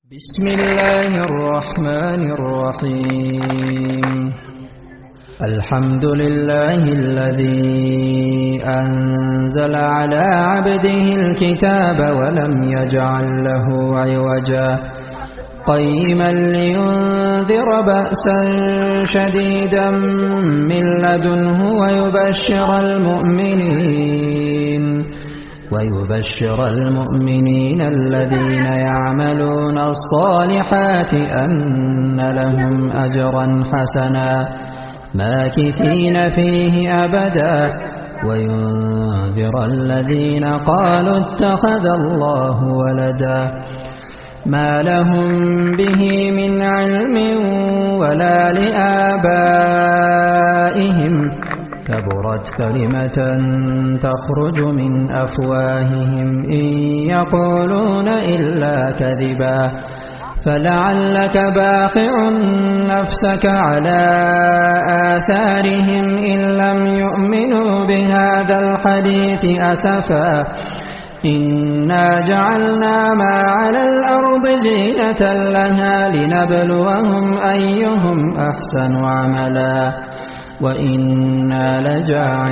بسم الله الرحمن الرحيم. الحمد لله الذي أنزل على عبده الكتاب ولم يجعل له عوجا قيما لينذر بأسا شديدا من لدنه ويبشر المؤمنين الذين يعملون الصالحات أن لهم أجرا حسنا ماكثين فيه أبدا وينذر الذين قالوا اتخذ الله ولدا ما لهم به من علم ولا لآبائهم كبرت كلمة تخرج من أفواههم إن يقولون إلا كذبا فلعلك باخع نفسك على آثارهم إن لم يؤمنوا بهذا الحديث أسفا إنا جعلنا ما على الأرض زينة لها لنبلوهم أيهم أحسن عملا وإنا لجاعلون